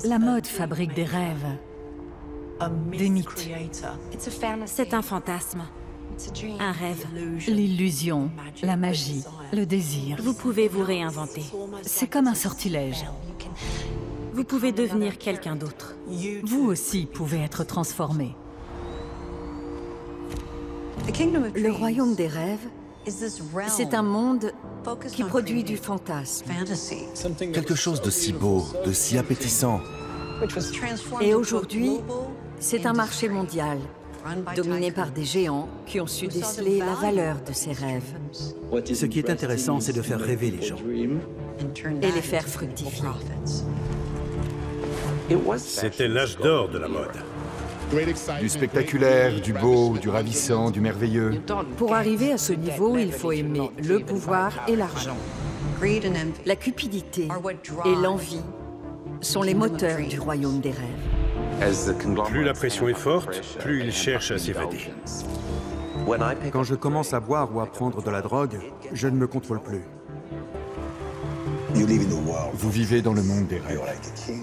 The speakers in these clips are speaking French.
La mode fabrique des rêves, des mythes. C'est un fantasme, un rêve. L'illusion, la magie, le désir. Vous pouvez vous réinventer. C'est comme un sortilège. Vous pouvez devenir quelqu'un d'autre. Vous aussi pouvez être transformé. Le royaume des rêves, c'est un monde qui produit du fantasme. Quelque chose de si beau, de si appétissant. Et aujourd'hui, c'est un marché mondial, dominé par des géants qui ont su déceler la valeur de ces rêves. Ce qui est intéressant, c'est de faire rêver les gens. Et les faire fructifier. C'était l'âge d'or de la mode. Du spectaculaire, du beau, du ravissant, du merveilleux. Pour arriver à ce niveau, il faut aimer le pouvoir et l'argent. La cupidité et l'envie sont les moteurs du royaume des rêves. Plus la pression est forte, plus ils cherchent à s'évader. Quand je commence à boire ou à prendre de la drogue, je ne me contrôle plus. Vous vivez dans le monde des rêves.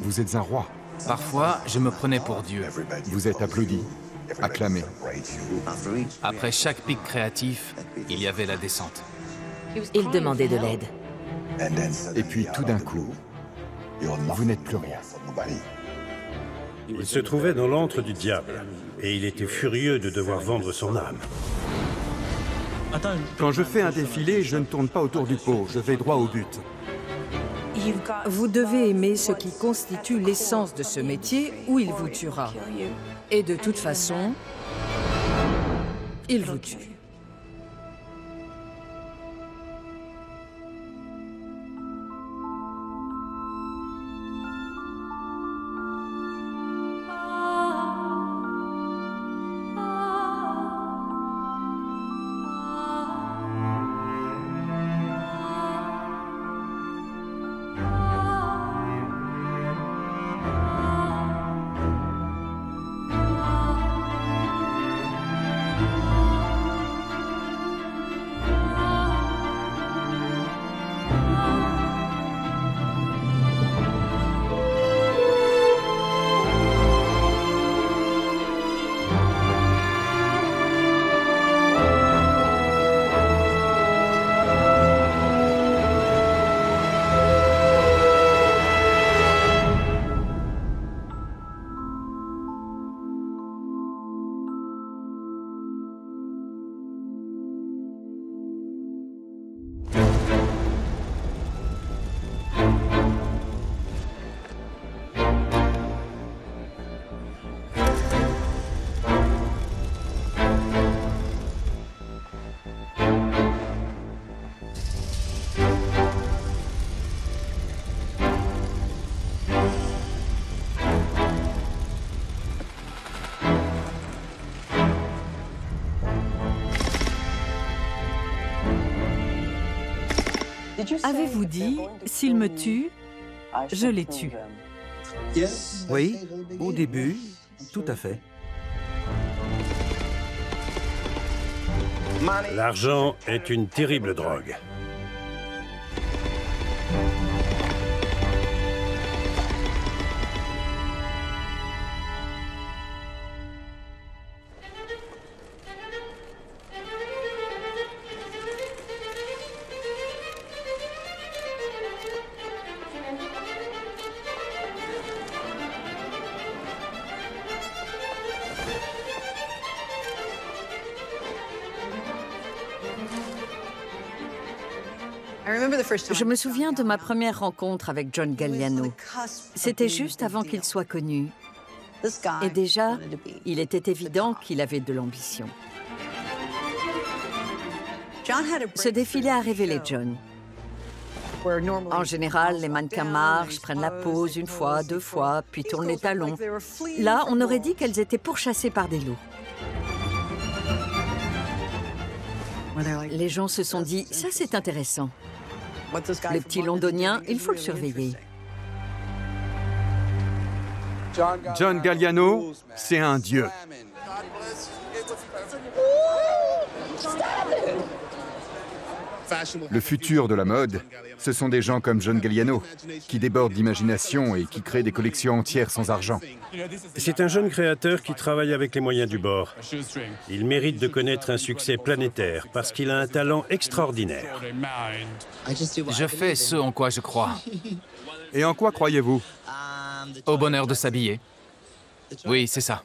Vous êtes un roi. Parfois, je me prenais pour Dieu. Vous êtes applaudi, acclamé. Après chaque pic créatif, il y avait la descente. Il demandait de l'aide. Et puis tout d'un coup, vous n'êtes plus rien. Il se trouvait dans l'antre du diable, et il était furieux de devoir vendre son âme. Quand je fais un défilé, je ne tourne pas autour du pot, je vais droit au but. Vous devez aimer ce qui constitue l'essence de ce métier ou il vous tuera. Et de toute façon, il vous tue. Avez-vous dit, s'il me tue, je les tue? Oui, au début, tout à fait. L'argent est une terrible drogue. Je me souviens de ma première rencontre avec John Galliano. C'était juste avant qu'il soit connu. Et déjà, il était évident qu'il avait de l'ambition. Ce défilé a révélé John. En général, les mannequins marchent, prennent la pose une fois, deux fois, puis tournent les talons. Là, on aurait dit qu'elles étaient pourchassées par des loups. Les gens se sont dit, ça c'est intéressant. Le petit londonien, il faut le surveiller. John Galliano, c'est un dieu. Le futur de la mode, ce sont des gens comme John Galliano, qui débordent d'imagination et qui créent des collections entières sans argent. C'est un jeune créateur qui travaille avec les moyens du bord. Il mérite de connaître un succès planétaire parce qu'il a un talent extraordinaire. Je fais ce en quoi je crois. Et en quoi croyez-vous? Au bonheur de s'habiller. Oui, c'est ça.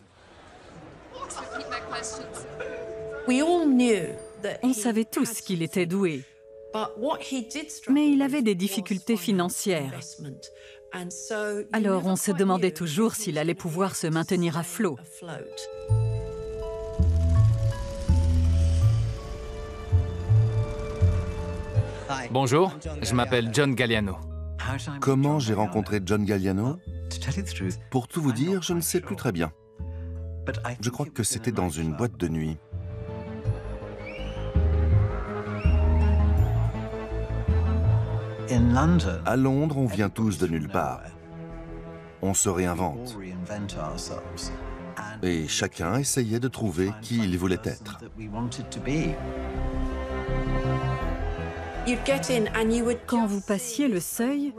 On savait tous qu'il était doué, mais il avait des difficultés financières. Alors on se demandait toujours s'il allait pouvoir se maintenir à flot. Bonjour, je m'appelle John Galliano. Comment j'ai rencontré John Galliano? Pour tout vous dire, je ne sais plus très bien. Je crois que c'était dans une boîte de nuit. À Londres, on vient tous de nulle part. On se réinvente. Et chacun essayait de trouver qui il voulait être. Quand vous passiez le seuil,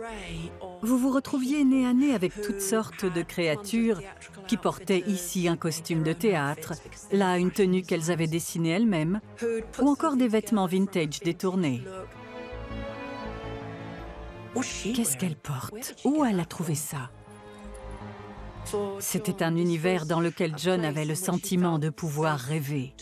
vous vous retrouviez nez à nez avec toutes sortes de créatures qui portaient ici un costume de théâtre, là une tenue qu'elles avaient dessinée elles-mêmes, ou encore des vêtements vintage détournés. Qu'est-ce qu'elle porte? Où elle a trouvé ça? C'était un univers dans lequel John avait le sentiment de pouvoir rêver.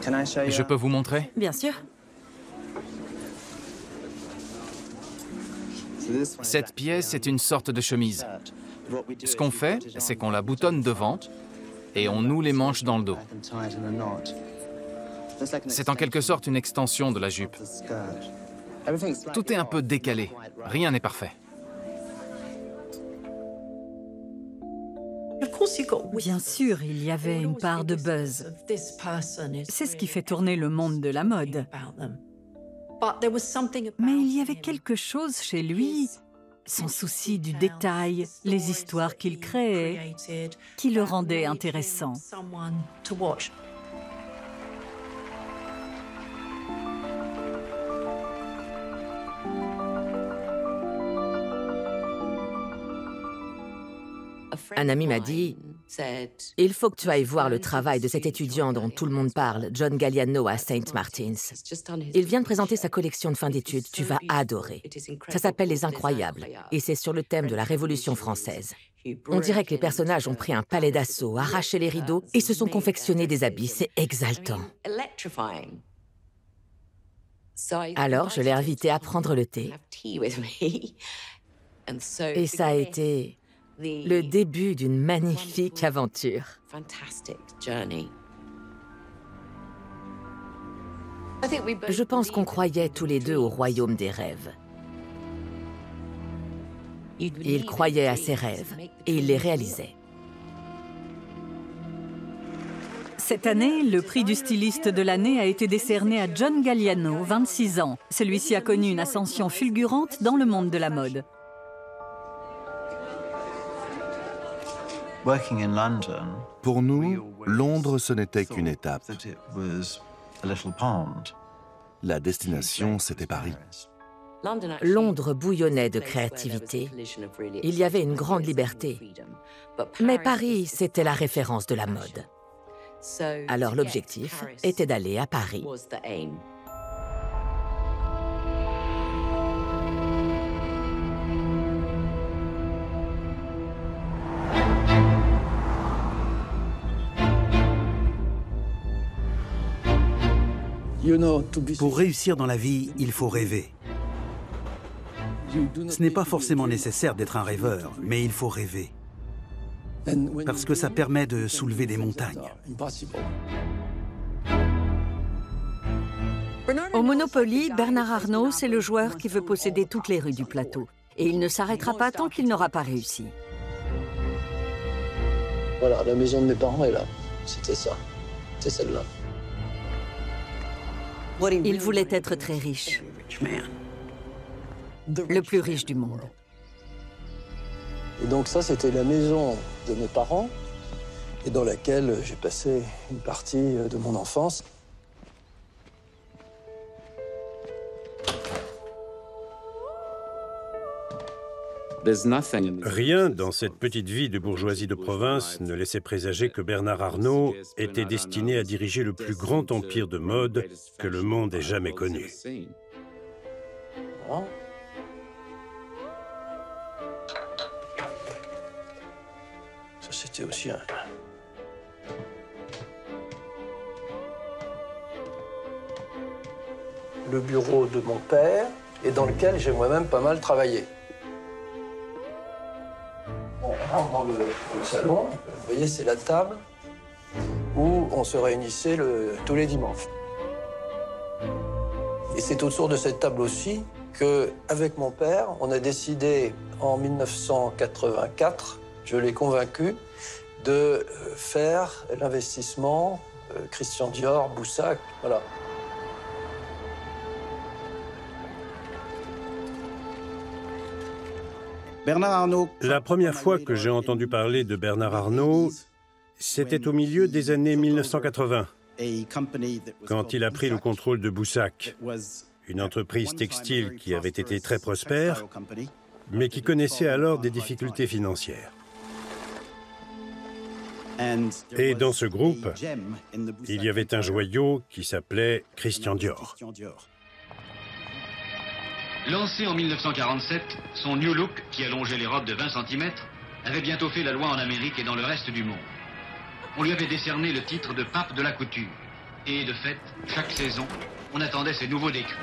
Je peux vous montrer? Bien sûr. Cette pièce est une sorte de chemise. Ce qu'on fait, c'est qu'on la boutonne devant et on noue les manches dans le dos. C'est en quelque sorte une extension de la jupe. Tout est un peu décalé. Rien n'est parfait. Bien sûr, il y avait une part de buzz. C'est ce qui fait tourner le monde de la mode. Mais il y avait quelque chose chez lui, son souci du détail, les histoires qu'il créait, qui le rendaient intéressant. Un ami m'a dit « Il faut que tu ailles voir le travail de cet étudiant dont tout le monde parle, John Galliano à St. Martin's. Il vient de présenter sa collection de fin d'études, tu vas adorer. Ça s'appelle Les Incroyables, et c'est sur le thème de la Révolution française. On dirait que les personnages ont pris un palais d'assaut, arraché les rideaux et se sont confectionnés des habits, c'est exaltant. » Alors, je l'ai invité à prendre le thé. Et ça a été le début d'une magnifique aventure. Je pense qu'on croyait tous les deux au royaume des rêves. Il croyait à ses rêves et il les réalisait. Cette année, le prix du styliste de l'année a été décerné à John Galliano, 26 ans. Celui-ci a connu une ascension fulgurante dans le monde de la mode. Pour nous, Londres, ce n'était qu'une étape. La destination, c'était Paris. Londres bouillonnait de créativité. Il y avait une grande liberté. Mais Paris, c'était la référence de la mode. Alors l'objectif était d'aller à Paris. Pour réussir dans la vie, il faut rêver. Ce n'est pas forcément nécessaire d'être un rêveur, mais il faut rêver. Parce que ça permet de soulever des montagnes. Au Monopoly, Bernard Arnault, c'est le joueur qui veut posséder toutes les rues du plateau. Et il ne s'arrêtera pas tant qu'il n'aura pas réussi. Voilà, la maison de mes parents est là. C'était ça. C'est celle-là. Il voulait être très riche. Le plus riche du monde. Et donc ça, c'était la maison de mes parents et dans laquelle j'ai passé une partie de mon enfance. Rien dans cette petite vie de bourgeoisie de province ne laissait présager que Bernard Arnault était destiné à diriger le plus grand empire de mode que le monde ait jamais connu. Voilà. Ça, c'était aussi le bureau de mon père et dans lequel j'ai moi-même pas mal travaillé. On rentre dans le salon. Vous voyez, c'est la table où on se réunissait tous les dimanches. Et c'est autour de cette table aussi qu'avec mon père, on a décidé en 1984, je l'ai convaincu, de faire l'investissement Christian Dior, Boussac, voilà. Bernard Arnault. La première fois que j'ai entendu parler de Bernard Arnault, c'était au milieu des années 1980, quand il a pris le contrôle de Boussac, une entreprise textile qui avait été très prospère, mais qui connaissait alors des difficultés financières. Et dans ce groupe, il y avait un joyau qui s'appelait Christian Dior. Lancé en 1947, son New Look, qui allongeait les robes de 20 cm, avait bientôt fait la loi en Amérique et dans le reste du monde. On lui avait décerné le titre de pape de la couture. Et de fait, chaque saison, on attendait ses nouveaux décrets.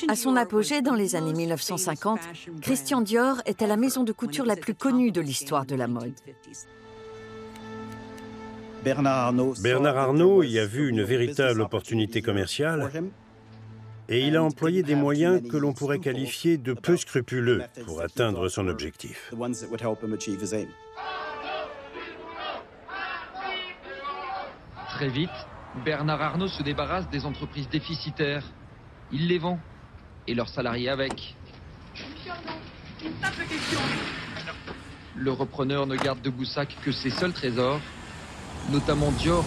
À son apogée dans les années 1950, Christian Dior était la maison de couture la plus connue de l'histoire de la mode. Bernard Arnault y a vu une véritable opportunité commerciale et il a employé des moyens que l'on pourrait qualifier de peu scrupuleux pour atteindre son objectif. Très vite, Bernard Arnault se débarrasse des entreprises déficitaires. Il les vend, et leurs salariés avec. Le repreneur ne garde de Boussac que ses seuls trésors, notamment Dior.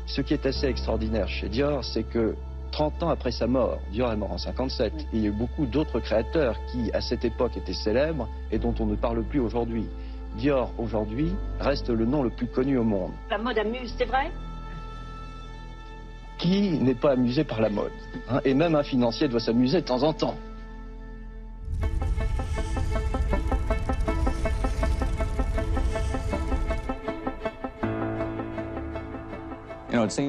Ce qui est assez extraordinaire chez Dior, c'est que 30 ans après sa mort, Dior est mort en 57, il y a eu beaucoup d'autres créateurs qui, à cette époque, étaient célèbres et dont on ne parle plus aujourd'hui. Dior, aujourd'hui, reste le nom le plus connu au monde. La mode amuse, c'est vrai? Qui n'est pas amusé par la mode, hein? Et même un financier doit s'amuser de temps en temps.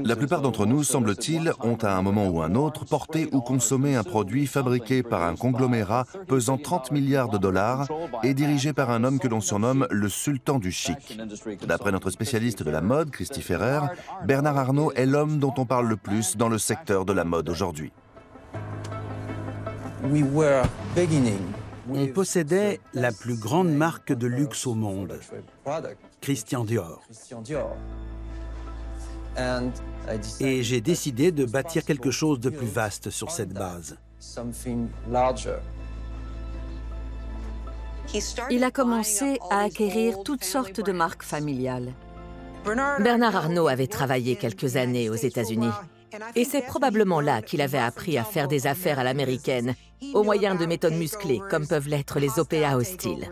La plupart d'entre nous, semble-t-il, ont à un moment ou un autre porté ou consommé un produit fabriqué par un conglomérat pesant 30 milliards de dollars et dirigé par un homme que l'on surnomme le sultan du chic. D'après notre spécialiste de la mode, Christy Ferrer, Bernard Arnault est l'homme dont on parle le plus dans le secteur de la mode aujourd'hui. On possédait la plus grande marque de luxe au monde, Christian Dior. Et j'ai décidé de bâtir quelque chose de plus vaste sur cette base. Il a commencé à acquérir toutes sortes de marques familiales. Bernard Arnault avait travaillé quelques années aux États-Unis. Et c'est probablement là qu'il avait appris à faire des affaires à l'américaine, au moyen de méthodes musclées, comme peuvent l'être les OPA hostiles.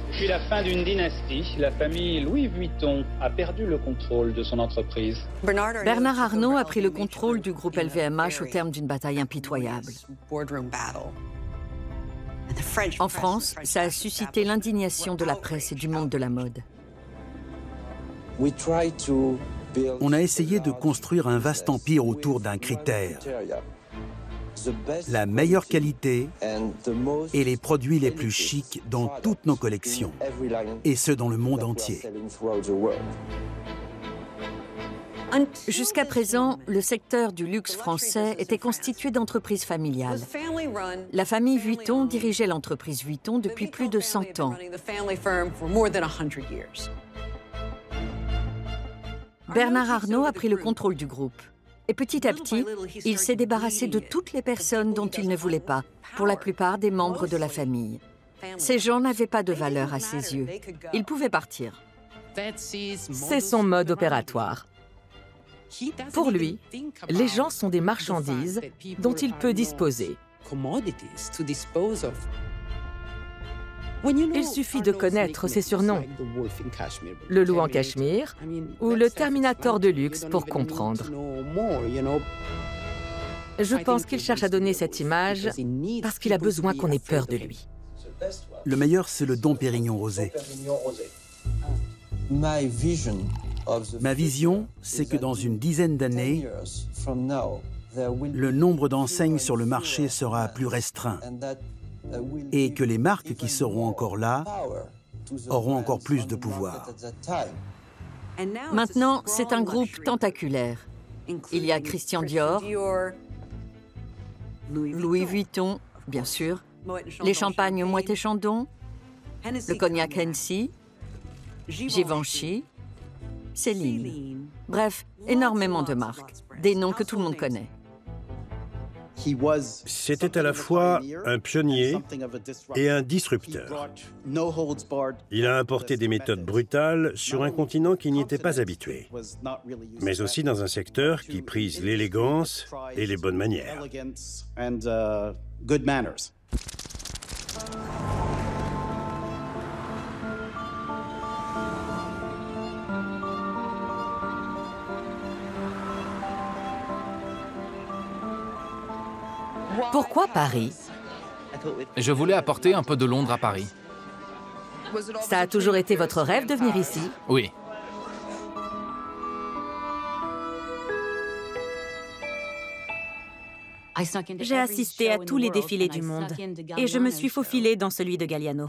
Depuis la fin d'une dynastie, la famille Louis Vuitton a perdu le contrôle de son entreprise. Bernard Arnault a pris le contrôle du groupe LVMH au terme d'une bataille impitoyable. En France, ça a suscité l'indignation de la presse et du monde de la mode. On a essayé de construire un vaste empire autour d'un critère. La meilleure qualité et les produits les plus chics dans toutes nos collections, et ce dans le monde entier. Jusqu'à présent, le secteur du luxe français était constitué d'entreprises familiales. La famille Vuitton dirigeait l'entreprise Vuitton depuis plus de 100 ans. Bernard Arnault a pris le contrôle du groupe. Et petit à petit, il s'est débarrassé de toutes les personnes dont il ne voulait pas, pour la plupart des membres de la famille. Ces gens n'avaient pas de valeur à ses yeux. Ils pouvaient partir. C'est son mode opératoire. Pour lui, les gens sont des marchandises dont il peut disposer. Il suffit de connaître ses surnoms, le loup en cachemire ou le Terminator de luxe pour comprendre. Je pense qu'il cherche à donner cette image parce qu'il a besoin qu'on ait peur de lui. Le meilleur, c'est le Dom Pérignon rosé. Ma vision, c'est que dans une dizaine d'années, le nombre d'enseignes sur le marché sera plus restreint et que les marques qui seront encore là auront encore plus de pouvoir. Maintenant, c'est un groupe tentaculaire. Il y a Christian Dior, Louis Vuitton, bien sûr, les champagnes Moët et Chandon, le cognac Hennessy, Givenchy, Céline. Bref, énormément de marques, des noms que tout le monde connaît. C'était à la fois un pionnier et un disrupteur. Il a importé des méthodes brutales sur un continent qui n'y était pas habitué, mais aussi dans un secteur qui prise l'élégance et les bonnes manières. Pourquoi Paris? Je voulais apporter un peu de Londres à Paris. Ça a toujours été votre rêve de venir ici? Oui. J'ai assisté à tous les défilés du monde et je me suis faufilée dans celui de Galliano.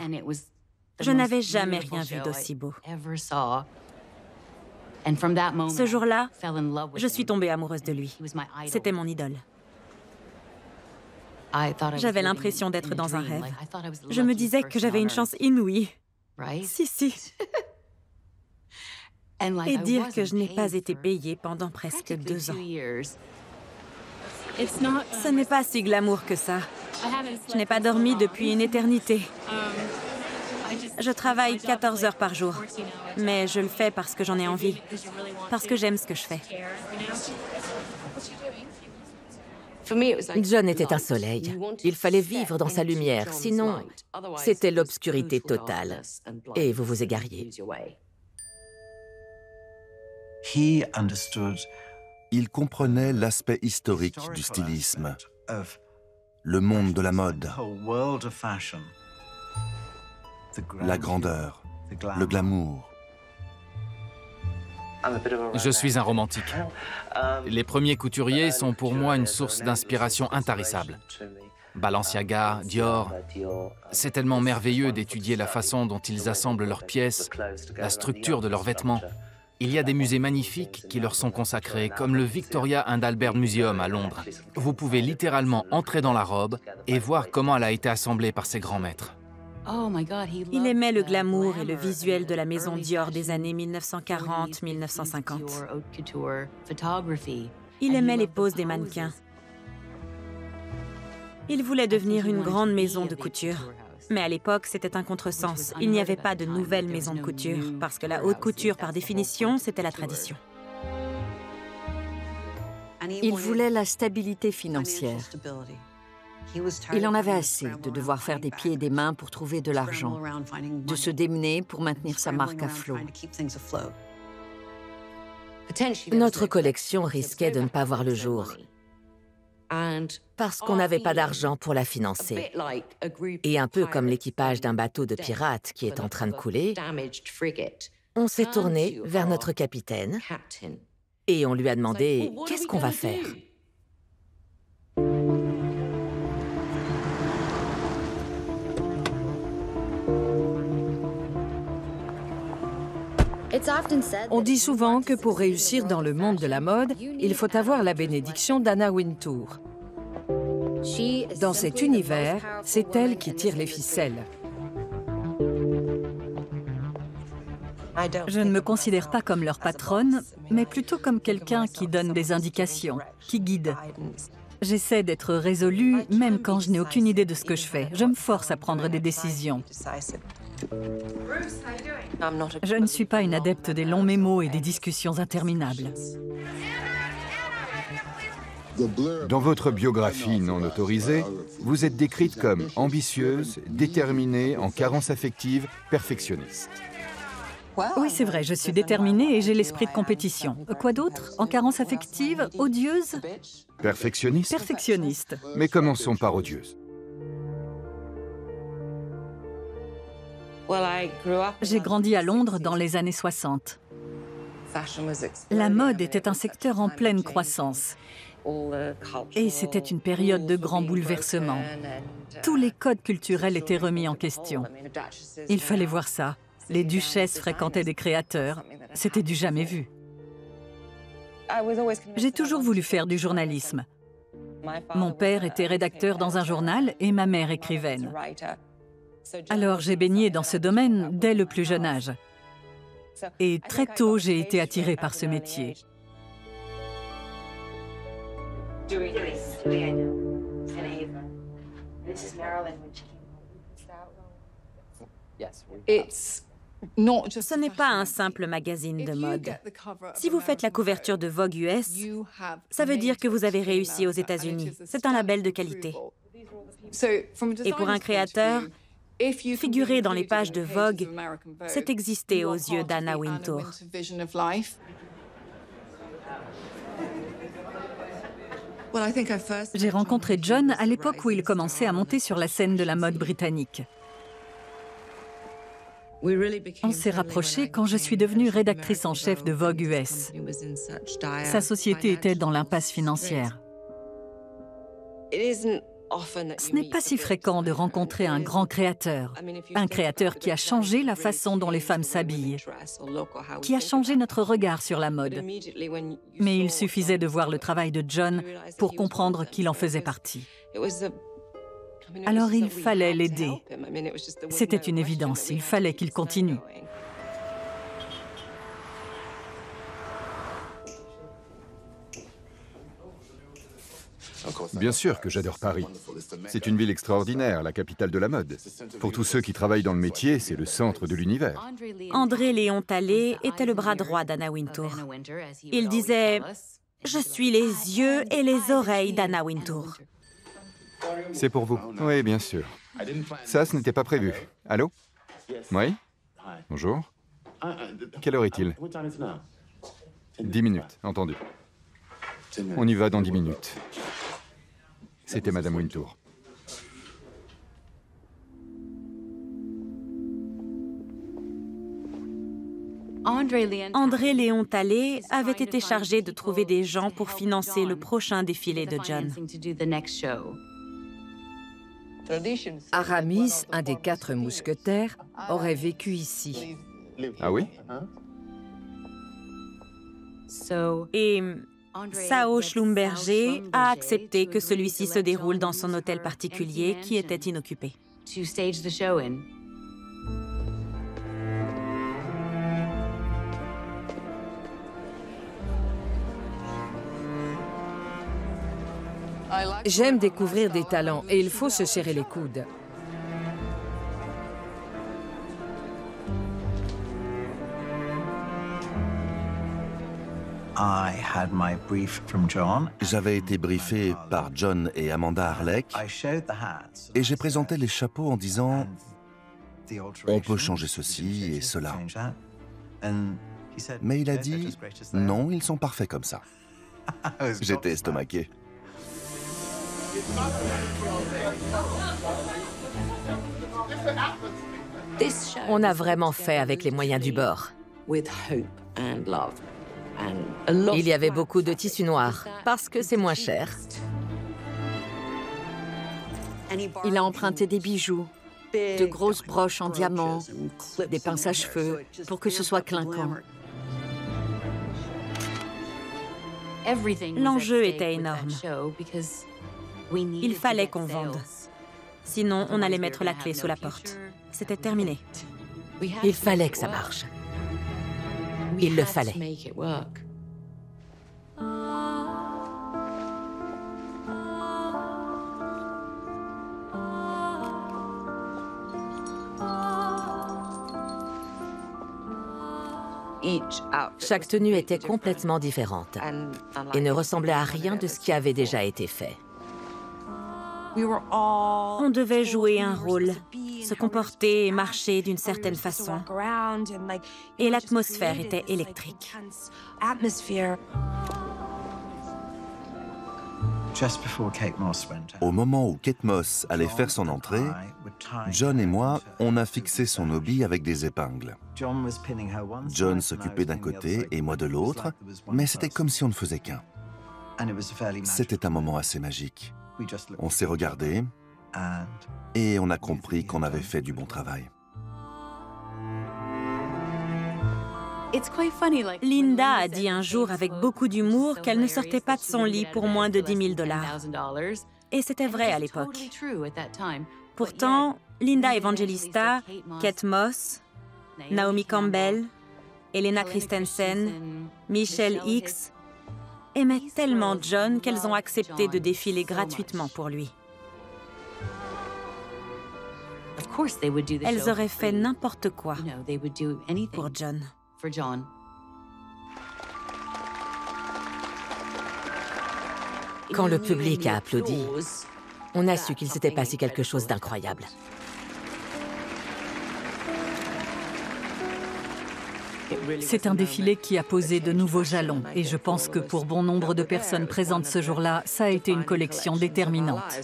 Je n'avais jamais rien vu d'aussi beau. Ce jour-là, je suis tombée amoureuse de lui. C'était mon idole. J'avais l'impression d'être dans un rêve. Je me disais que j'avais une chance inouïe. Si. Et dire que je n'ai pas été payée pendant presque 2 ans. Ce n'est pas si glamour que ça. Je n'ai pas dormi depuis une éternité. Je travaille 14 heures par jour, mais je le fais parce que j'en ai envie, parce que j'aime ce que je fais. John était un soleil. Il fallait vivre dans sa lumière, sinon c'était l'obscurité totale. Et vous vous égariez. Il comprenait l'aspect historique du stylisme, le monde de la mode, la grandeur, le glamour. Je suis un romantique. Les premiers couturiers sont pour moi une source d'inspiration intarissable. Balenciaga, Dior. C'est tellement merveilleux d'étudier la façon dont ils assemblent leurs pièces, la structure de leurs vêtements. Il y a des musées magnifiques qui leur sont consacrés, comme le Victoria and Albert Museum à Londres. Vous pouvez littéralement entrer dans la robe et voir comment elle a été assemblée par ses grands maîtres. Il aimait le glamour et le visuel de la maison Dior des années 1940-1950. Il aimait les poses des mannequins. Il voulait devenir une grande maison de couture. Mais à l'époque, c'était un contresens. Il n'y avait pas de nouvelles maisons de couture, parce que la haute couture, par définition, c'était la tradition. Il voulait la stabilité financière. Il en avait assez de devoir faire des pieds et des mains pour trouver de l'argent, de se démener pour maintenir sa marque à flot. Notre collection risquait de ne pas voir le jour, parce qu'on n'avait pas d'argent pour la financer. Et un peu comme l'équipage d'un bateau de pirates qui est en train de couler, on s'est tourné vers notre capitaine et on lui a demandé « Qu'est-ce qu'on va faire ?» On dit souvent que pour réussir dans le monde de la mode, il faut avoir la bénédiction d'Anna Wintour. Dans cet univers, c'est elle qui tire les ficelles. Je ne me considère pas comme leur patronne, mais plutôt comme quelqu'un qui donne des indications, qui guide. J'essaie d'être résolue, même quand je n'ai aucune idée de ce que je fais. Je me force à prendre des décisions. Je ne suis pas une adepte des longs mémos et des discussions interminables. Dans votre biographie non autorisée, vous êtes décrite comme ambitieuse, déterminée, en carence affective, perfectionniste. Oui, c'est vrai, je suis déterminée et j'ai l'esprit de compétition. Quoi d'autre? En carence affective? Odieuse? Perfectionniste? Perfectionniste. Mais commençons par odieuse. J'ai grandi à Londres dans les années 60. La mode était un secteur en pleine croissance. Et c'était une période de grands bouleversements. Tous les codes culturels étaient remis en question. Il fallait voir ça. Les duchesses fréquentaient des créateurs. C'était du jamais vu. J'ai toujours voulu faire du journalisme. Mon père était rédacteur dans un journal et ma mère écrivaine. Alors j'ai baigné dans ce domaine dès le plus jeune âge. Et très tôt, j'ai été attirée par ce métier. Ce n'est pas un simple magazine de mode. Si vous faites la couverture de Vogue US, ça veut dire que vous avez réussi aux États-Unis. C'est un label de qualité. Et pour un créateur, figurer dans les pages de Vogue, c'est exister aux yeux d'Anna Wintour. J'ai rencontré John à l'époque où il commençait à monter sur la scène de la mode britannique. On s'est rapprochés quand je suis devenue rédactrice en chef de Vogue US. Sa société était dans l'impasse financière. Ce n'est pas si fréquent de rencontrer un grand créateur qui a changé la façon dont les femmes s'habillent, qui a changé notre regard sur la mode. Mais il suffisait de voir le travail de John pour comprendre qu'il en faisait partie. Alors il fallait l'aider. C'était une évidence, il fallait qu'il continue. Bien sûr que j'adore Paris. C'est une ville extraordinaire, la capitale de la mode. Pour tous ceux qui travaillent dans le métier, c'est le centre de l'univers. André Léon Talley était le bras droit d'Anna Wintour. Il disait « Je suis les yeux et les oreilles d'Anna Wintour ». C'est pour vous. Oui, bien sûr. Ça, ce n'était pas prévu. Allô? Oui? Bonjour. Quelle heure est-il? 10 minutes, entendu. On y va dans 10 minutes. C'était Madame Wintour. André Léon Talley avait été chargé de trouver des gens pour financer le prochain défilé de John. Aramis, un des 4 mousquetaires, aurait vécu ici. Ah oui? Et Sao Schlumberger a accepté que celui-ci se déroule dans son hôtel particulier qui était inoccupé. J'aime découvrir des talents et il faut se serrer les coudes. J'avais été briefé par John et Amanda Harleck et j'ai présenté les chapeaux en disant « On peut changer ceci et cela ». Mais il a dit « Non, ils sont parfaits comme ça ». J'étais estomaqué. On a vraiment fait avec les moyens du bord. Il y avait beaucoup de tissu noir, parce que c'est moins cher. Il a emprunté des bijoux, de grosses broches en diamant, des pinces à cheveux, pour que ce soit clinquant. L'enjeu était énorme. Il fallait qu'on vende. Sinon, on allait mettre la clé sous la porte. C'était terminé. Il fallait que ça marche. Il le fallait. Chaque tenue était complètement différente et ne ressemblait à rien de ce qui avait déjà été fait. On devait jouer un rôle, se comporter et marcher d'une certaine façon. Et l'atmosphère était électrique. Au moment où Kate Moss allait faire son entrée, John et moi, on a fixé son hobby avec des épingles. John s'occupait d'un côté et moi de l'autre, mais c'était comme si on ne faisait qu'un. C'était un moment assez magique. On s'est regardés et on a compris qu'on avait fait du bon travail. Linda a dit un jour avec beaucoup d'humour qu'elle ne sortait pas de son lit pour moins de $10 000. Et c'était vrai à l'époque. Pourtant, Linda Evangelista, Kate Moss, Naomi Campbell, Elena Christensen, Michelle Hicks aimaient tellement John qu'elles ont accepté de défiler gratuitement pour lui. Elles auraient fait n'importe quoi pour John. Quand le public a applaudi, on a su qu'il s'était passé quelque chose d'incroyable. C'est un défilé qui a posé de nouveaux jalons et je pense que pour bon nombre de personnes présentes ce jour-là, ça a été une collection déterminante.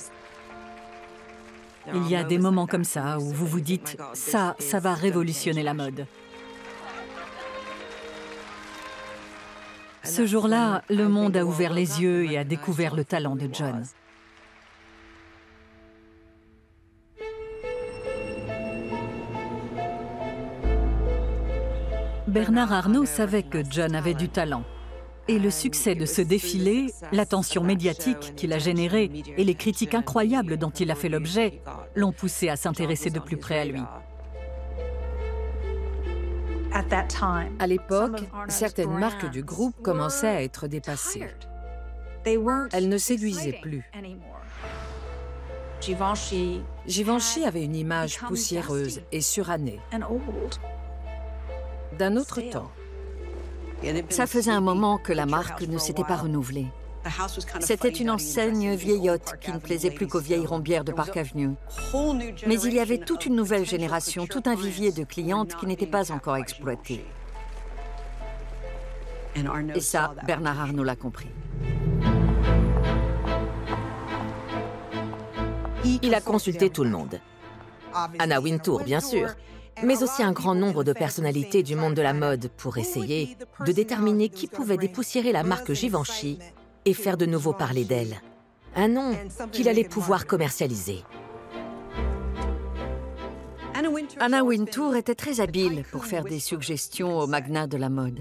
Il y a des moments comme ça où vous vous dites « ça va révolutionner la mode ». Ce jour-là, le monde a ouvert les yeux et a découvert le talent de John. Bernard Arnault savait que John avait du talent. Et le succès de ce défilé, l'attention médiatique qu'il a générée et les critiques incroyables dont il a fait l'objet l'ont poussé à s'intéresser de plus près à lui. À l'époque, certaines marques du groupe commençaient à être dépassées. Elles ne séduisaient plus. Givenchy avait une image poussiéreuse et surannée, d'un autre temps. Ça faisait un moment que la marque ne s'était pas renouvelée. C'était une enseigne vieillotte qui ne plaisait plus qu'aux vieilles rombières de Park Avenue. Mais il y avait toute une nouvelle génération, tout un vivier de clientes qui n'était pas encore exploité. Et ça, Bernard Arnault l'a compris. Il a consulté tout le monde. Anna Wintour, bien sûr, mais aussi un grand nombre de personnalités du monde de la mode pour essayer de déterminer qui pouvait dépoussiérer la marque Givenchy et faire de nouveau parler d'elle. Un nom qu'il allait pouvoir commercialiser. Anna Wintour était très habile pour faire des suggestions aux magnats de la mode.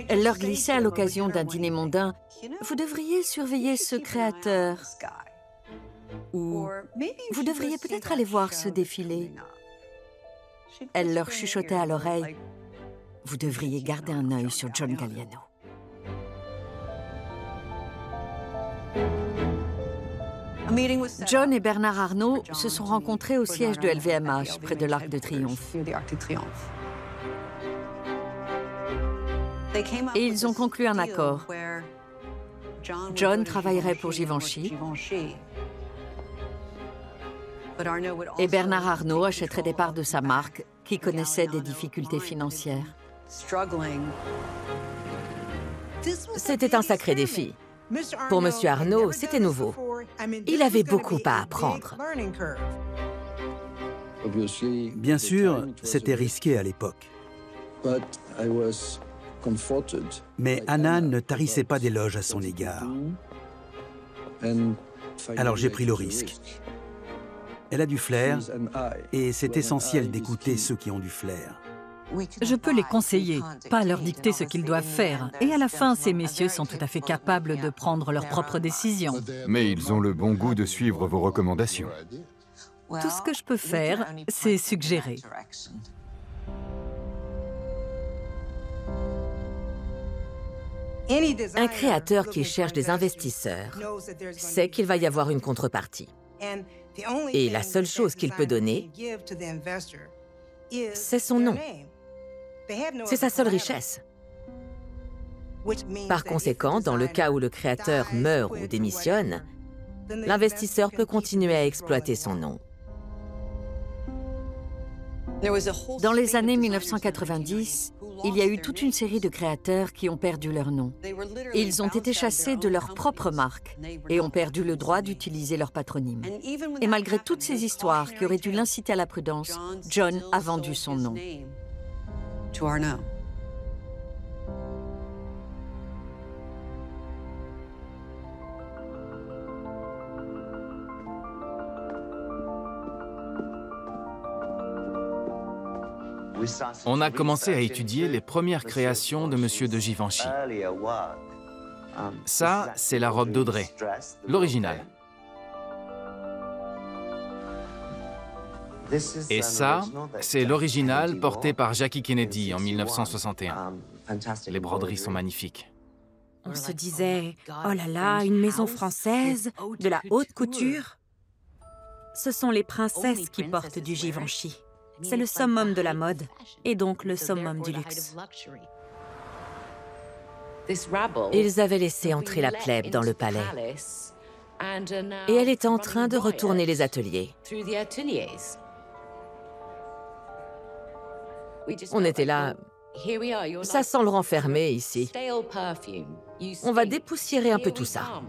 Elle leur glissait à l'occasion d'un dîner mondain « Vous devriez surveiller ce créateur » ou « Vous devriez peut-être aller voir ce défilé ». Elle leur chuchotait à l'oreille « Vous devriez garder un œil sur John Galliano ». John et Bernard Arnault se sont rencontrés au siège de LVMH, près de l'Arc de Triomphe. Et ils ont conclu un accord. John travaillerait pour Givenchy et Bernard Arnault achèterait des parts de sa marque qui connaissait des difficultés financières. C'était un sacré défi. Pour M. Arnault, c'était nouveau. Il avait beaucoup à apprendre. Bien sûr, c'était risqué à l'époque. Mais Anna ne tarissait pas d'éloges à son égard. Alors j'ai pris le risque. Elle a du flair, et c'est essentiel d'écouter ceux qui ont du flair. Je peux les conseiller, pas leur dicter ce qu'ils doivent faire. Et à la fin, ces messieurs sont tout à fait capables de prendre leurs propres décisions. Mais ils ont le bon goût de suivre vos recommandations. Tout ce que je peux faire, c'est suggérer. Un créateur qui cherche des investisseurs sait qu'il va y avoir une contrepartie. Et la seule chose qu'il peut donner, c'est son nom. C'est sa seule richesse. Par conséquent, dans le cas où le créateur meurt ou démissionne, l'investisseur peut continuer à exploiter son nom. Dans les années 1990, il y a eu toute une série de créateurs qui ont perdu leur nom. Ils ont été chassés de leur propre marque et ont perdu le droit d'utiliser leur patronyme. Et malgré toutes ces histoires qui auraient dû l'inciter à la prudence, John a vendu son nom. On a commencé à étudier les premières créations de Monsieur de Givenchy. Ça, c'est la robe d'Audrey, l'original. Et ça, c'est l'original porté par Jackie Kennedy en 1961. Les broderies sont magnifiques. On se disait, oh là là, une maison française, de la haute couture. Ce sont les princesses qui portent du Givenchy. C'est le summum de la mode, et donc le summum du luxe. Ils avaient laissé entrer la plèbe dans le palais. Et elle était en train de retourner les ateliers. On était là. Ça sent le renfermé ici. On va dépoussiérer un peu tout ça.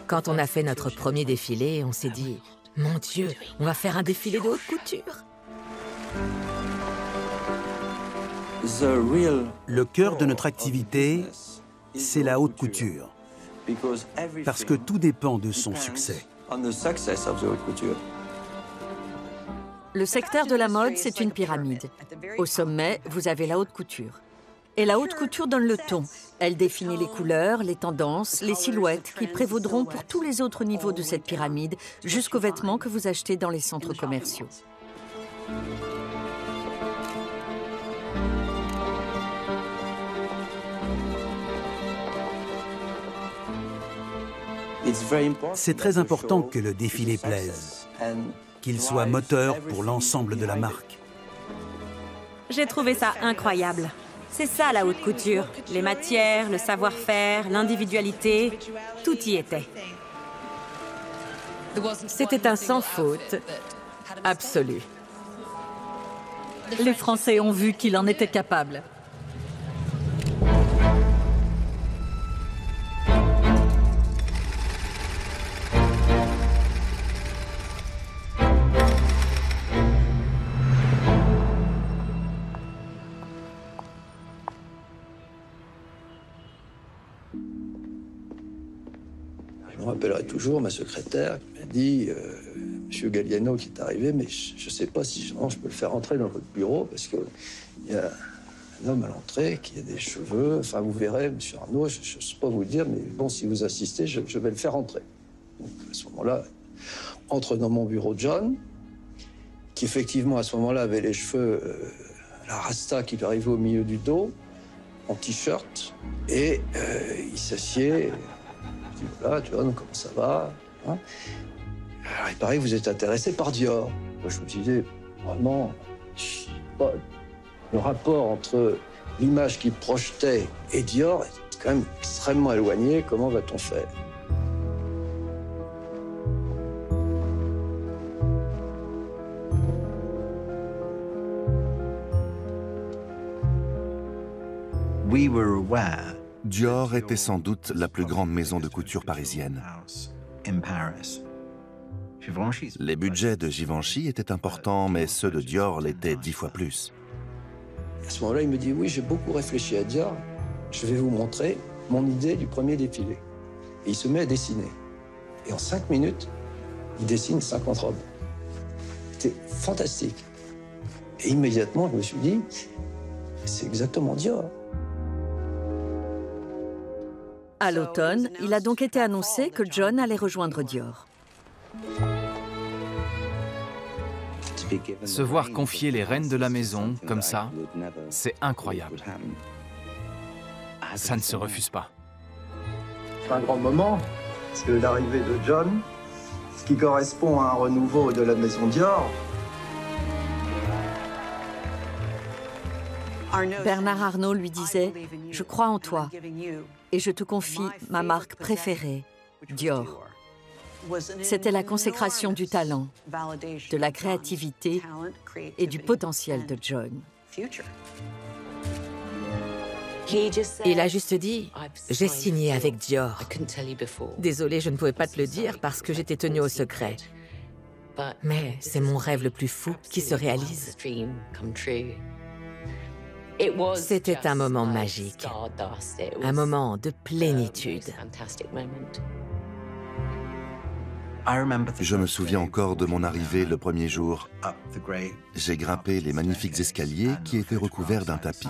Quand on a fait notre premier défilé, on s'est dit « Mon Dieu, on va faire un défilé de haute couture !» Le cœur de notre activité, c'est la haute couture, parce que tout dépend de son succès. Le secteur de la mode, c'est une pyramide. Au sommet, vous avez la haute couture. Et la haute couture donne le ton. Elle définit les couleurs, les tendances, les silhouettes qui prévaudront pour tous les autres niveaux de cette pyramide, jusqu'aux vêtements que vous achetez dans les centres commerciaux. C'est très important que le défilé plaise, qu'il soit moteur pour l'ensemble de la marque. J'ai trouvé ça incroyable. C'est ça la haute couture. Les matières, le savoir-faire, l'individualité, tout y était. C'était un sans faute absolu. Les Français ont vu qu'il en était capable. Je me rappellerai toujours, ma secrétaire m'a dit Monsieur Galliano qui est arrivé, mais je ne sais pas si je peux le faire rentrer dans votre bureau parce qu'il y a un homme à l'entrée qui a des cheveux. Enfin, vous verrez, Monsieur Arnaud, je ne sais pas vous le dire, mais bon, si vous assistez, je vais le faire rentrer. Donc, à ce moment-là, entre dans mon bureau John, qui effectivement, à ce moment-là, avait les cheveux, la rasta qui lui arrivait au milieu du dos, en t-shirt, et il s'assied. Je dis, voilà, John, comment ça va, hein? Alors, il paraît que vous êtes intéressé par Dior. Moi, je me disais, vraiment, le rapport entre l'image qu'il projetait et Dior est quand même extrêmement éloigné. Comment va-t-on faire? Dior était sans doute la plus grande maison de couture parisienne. Les budgets de Givenchy étaient importants, mais ceux de Dior l'étaient 10 fois plus. À ce moment-là, il me dit, oui, j'ai beaucoup réfléchi à Dior. Je vais vous montrer mon idée du premier défilé. Et il se met à dessiner. Et en 5 minutes, il dessine 50 robes. C'était fantastique. Et immédiatement, je me suis dit, c'est exactement Dior. À l'automne, il a donc été annoncé que John allait rejoindre Dior. Se voir confier les rênes de la maison, comme ça, c'est incroyable. Ça ne se refuse pas. C'est un grand moment, c'est l'arrivée de John, ce qui correspond à un renouveau de la maison Dior. Bernard Arnault lui disait « Je crois en toi et je te confie ma marque préférée, Dior ». C'était la consécration du talent, de la créativité et du potentiel de John. Il a juste dit « J'ai signé avec Dior ». Désolée, je ne pouvais pas te le dire parce que j'étais tenue au secret. Mais c'est mon rêve le plus fou qui se réalise. C'était un moment magique, un moment de plénitude. Je me souviens encore de mon arrivée le premier jour. J'ai grimpé les magnifiques escaliers qui étaient recouverts d'un tapis.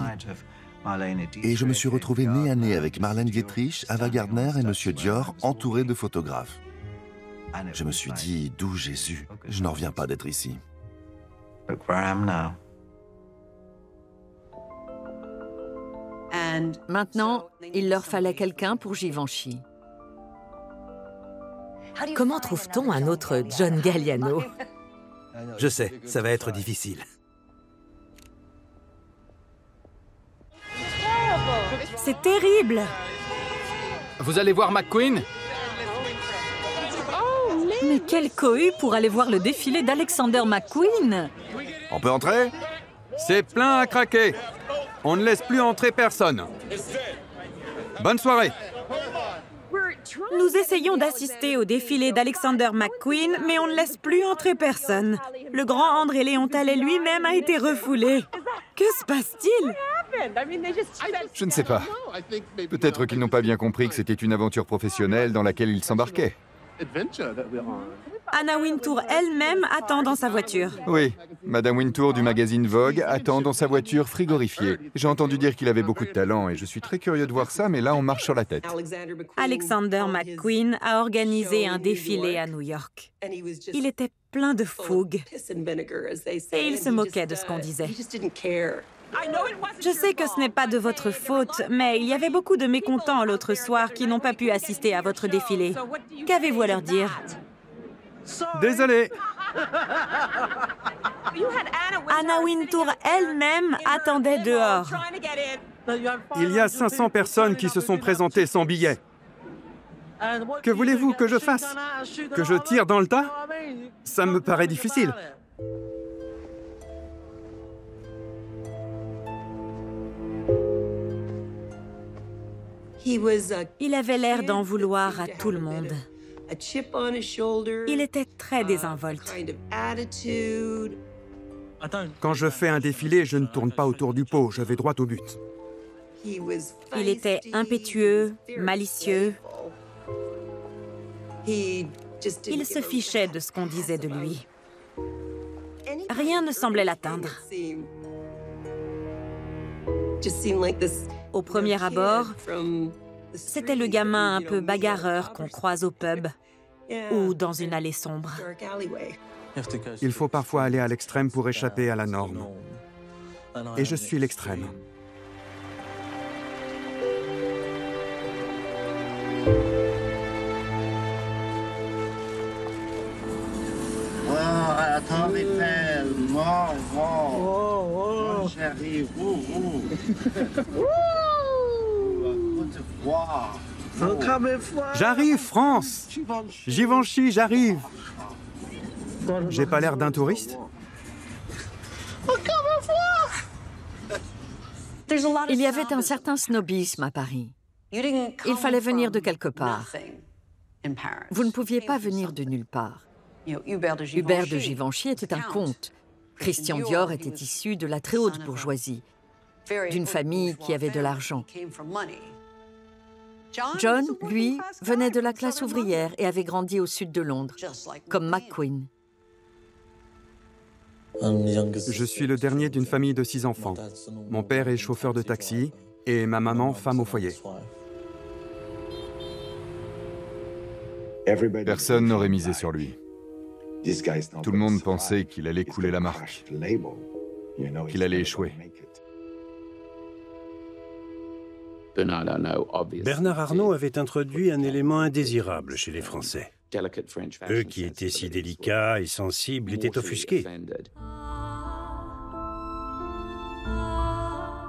Et je me suis retrouvé nez à nez avec Marlène Dietrich, Ava Gardner et Monsieur Dior, entourés de photographes. Je me suis dit, d'où Jésus? Je n'en reviens pas d'être ici. Maintenant, il leur fallait quelqu'un pour Givenchy. Comment trouve-t-on un autre John Galliano? Je sais, ça va être difficile. C'est terrible! Vous allez voir McQueen? Mais quel cohue pour aller voir le défilé d'Alexander McQueen! On peut entrer? C'est plein à craquer. On ne laisse plus entrer personne. Bonne soirée. Nous essayons d'assister au défilé d'Alexander McQueen, mais on ne laisse plus entrer personne. Le grand André Léon Talley lui-même a été refoulé. Que se passe-t-il? Je ne sais pas. Peut-être qu'ils n'ont pas bien compris que c'était une aventure professionnelle dans laquelle ils s'embarquaient. Anna Wintour elle-même attend dans sa voiture. Oui, Madame Wintour du magazine Vogue attend dans sa voiture frigorifiée. J'ai entendu dire qu'il avait beaucoup de talent et je suis très curieux de voir ça, mais là on marche sur la tête. Alexander McQueen a organisé un défilé à New York. Il était plein de fougue et il se moquait de ce qu'on disait. Je sais que ce n'est pas de votre faute, mais il y avait beaucoup de mécontents l'autre soir qui n'ont pas pu assister à votre défilé. Qu'avez-vous à leur dire? Désolé. Anna Wintour elle-même attendait dehors. Il y a 500 personnes qui se sont présentées sans billet. Que voulez-vous que je fasse? Que je tire dans le tas? Ça me paraît difficile. Il avait l'air d'en vouloir à tout le monde. Il était très désinvolte. Quand je fais un défilé, je ne tourne pas autour du pot, je vais droit au but. Il était impétueux, malicieux. Il se fichait de ce qu'on disait de lui. Rien ne semblait l'atteindre. Au premier abord, c'était le gamin un peu bagarreur qu'on croise au pub ou dans une allée sombre. Il faut parfois aller à l'extrême pour échapper à la norme. Et je suis l'extrême. J'arrive, France! Givenchy, j'arrive! J'ai pas l'air d'un touriste? Il y avait un certain snobisme à Paris. Il fallait venir de quelque part. Vous ne pouviez pas venir de nulle part. Hubert de Givenchy était un comte. Christian Dior était issu de la très haute bourgeoisie, d'une famille qui avait de l'argent. John, lui, venait de la classe ouvrière et avait grandi au sud de Londres, comme McQueen. Je suis le dernier d'une famille de 6 enfants. Mon père est chauffeur de taxi et ma maman femme au foyer. Personne n'aurait misé sur lui. Tout le monde pensait qu'il allait couler la marque, qu'il allait échouer. Bernard Arnault avait introduit un élément indésirable chez les Français. Eux qui étaient si délicats et sensibles étaient offusqués.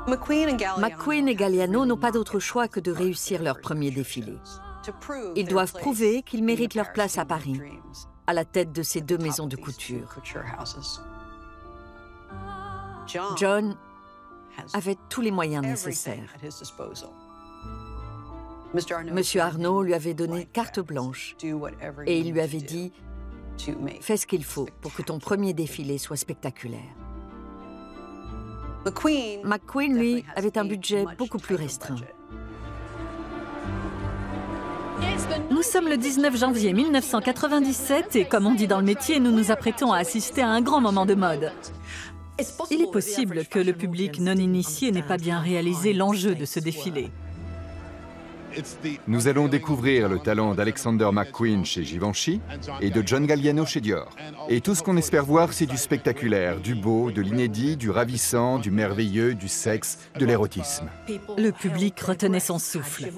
McQueen et Galliano n'ont pas d'autre choix que de réussir leur premier défilé. Ils doivent prouver qu'ils méritent leur place à Paris, à la tête de ces deux maisons de couture. John avait tous les moyens nécessaires. Monsieur Arnault lui avait donné carte blanche et il lui avait dit « Fais ce qu'il faut pour que ton premier défilé soit spectaculaire ». McQueen, lui, avait un budget beaucoup plus restreint. Nous sommes le 19 janvier 1997 et comme on dit dans le métier, nous nous apprêtons à assister à un grand moment de mode. Il est possible que le public non initié n'ait pas bien réalisé l'enjeu de ce défilé. Nous allons découvrir le talent d'Alexander McQueen chez Givenchy et de John Galliano chez Dior. Et tout ce qu'on espère voir, c'est du spectaculaire, du beau, de l'inédit, du ravissant, du merveilleux, du sexe, de l'érotisme. Le public retenait son souffle.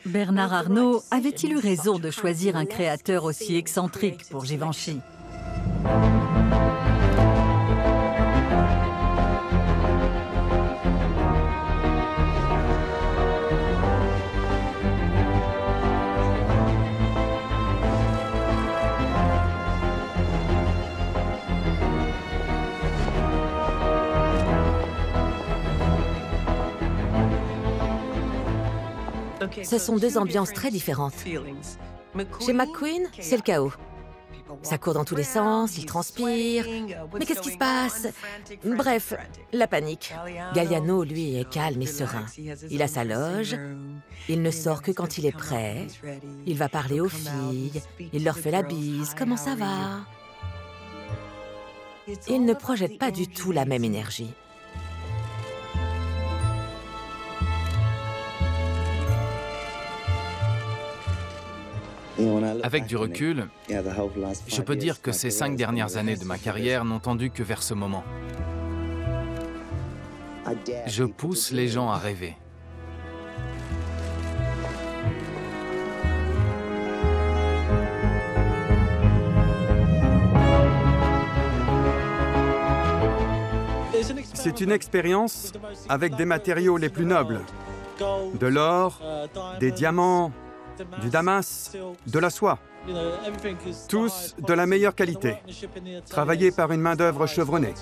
Bernard Arnault avait-il eu raison de choisir un créateur aussi excentrique pour Givenchy ? Ce sont deux ambiances très différentes. Chez McQueen, c'est le chaos. Ça court dans tous les sens, il transpire. Mais qu'est-ce qui se passe? Bref, la panique. Galliano, lui, est calme et serein. Il a sa loge, il ne sort que quand il est prêt. Il va parler aux filles, il leur fait la bise. Comment ça va? Il ne projette pas du tout la même énergie. Avec du recul, je peux dire que ces 5 dernières années de ma carrière n'ont tendu que vers ce moment. Je pousse les gens à rêver. C'est une expérience avec des matériaux les plus nobles. De l'or, des diamants, du damas, de la soie. Tous de la meilleure qualité, travaillés par une main-d'œuvre chevronnée.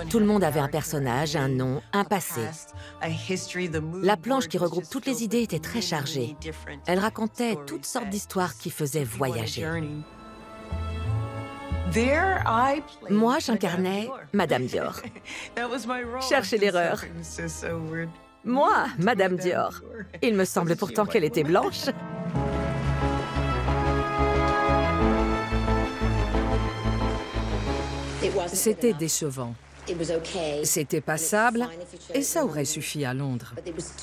Tout le monde avait un personnage, un nom, un passé. La planche qui regroupe toutes les idées était très chargée. Elle racontait toutes sortes d'histoires qui faisaient voyager. Moi, j'incarnais Madame Dior. Cherchez l'erreur. Moi, Madame Dior. Il me semble pourtant qu'elle était blanche. C'était décevant. C'était passable et ça aurait suffi à Londres.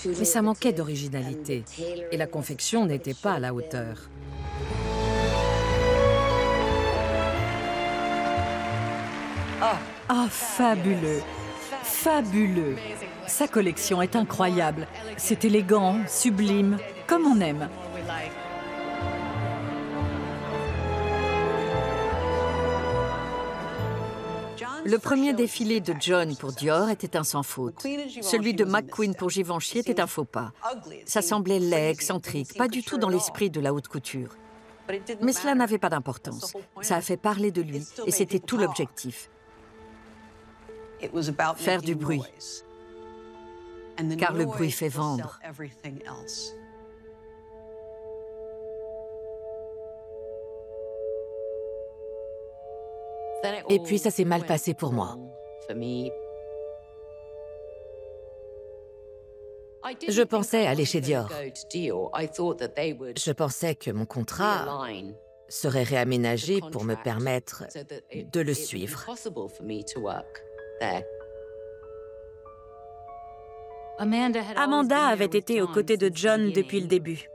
Mais ça manquait d'originalité et la confection n'était pas à la hauteur. Ah, fabuleux! Fabuleux! Sa collection est incroyable. C'est élégant, sublime, comme on aime. Le premier défilé de John pour Dior était un sans faute. Celui de McQueen pour Givenchy était un faux pas. Ça semblait laid, excentrique, pas du tout dans l'esprit de la haute couture. Mais cela n'avait pas d'importance. Ça a fait parler de lui et c'était tout l'objectif. Faire du bruit. Car le bruit fait vendre. Et puis ça s'est mal passé pour moi. Je pensais aller chez Dior. Je pensais que mon contrat serait réaménagé pour me permettre de le suivre. Amanda avait été aux côtés de John depuis le début.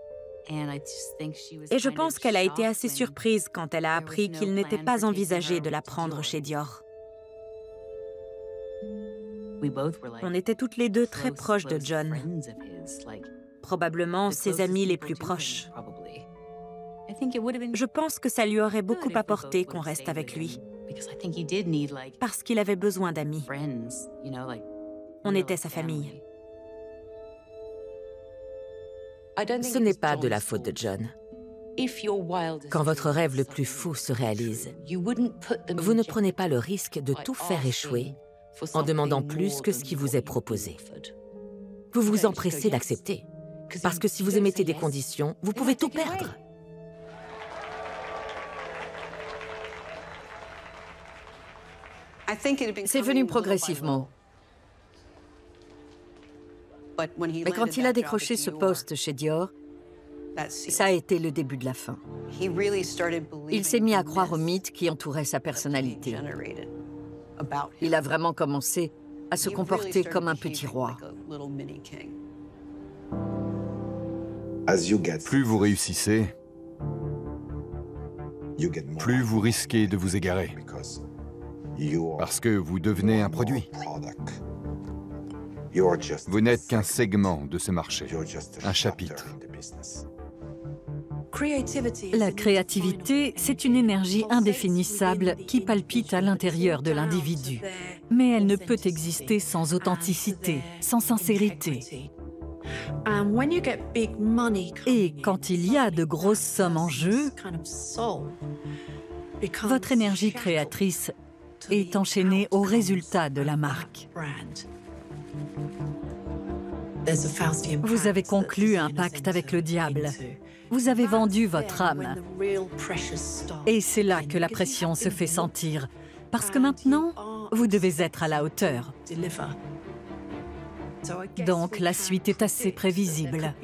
Et je pense qu'elle a été assez surprise quand elle a appris qu'il n'était pas envisagé de la prendre chez Dior. On était toutes les deux très proches de John, probablement ses amis les plus proches. Je pense que ça lui aurait beaucoup apporté qu'on reste avec lui, parce qu'il avait besoin d'amis. On était sa famille. Ce n'est pas de la faute de John. Quand votre rêve le plus fou se réalise, vous ne prenez pas le risque de tout faire échouer en demandant plus que ce qui vous est proposé. Vous vous empressez d'accepter, parce que si vous émettez des conditions, vous pouvez tout perdre. C'est venu progressivement. Mais quand il a décroché ce poste chez Dior, ça a été le début de la fin. Il s'est mis à croire aux mythes qui entouraient sa personnalité. Il a vraiment commencé à se comporter comme un petit roi. Plus vous réussissez, plus vous risquez de vous égarer, parce que vous devenez un produit. Vous n'êtes qu'un segment de ce marché, un chapitre. La créativité, c'est une énergie indéfinissable qui palpite à l'intérieur de l'individu. Mais elle ne peut exister sans authenticité, sans sincérité. Et quand il y a de grosses sommes en jeu, votre énergie créatrice est enchaînée au résultat de la marque. Vous avez conclu un pacte avec le diable. Vous avez vendu votre âme. Et c'est là que la pression se fait sentir, parce que maintenant, vous devez être à la hauteur. Donc, la suite est assez prévisible.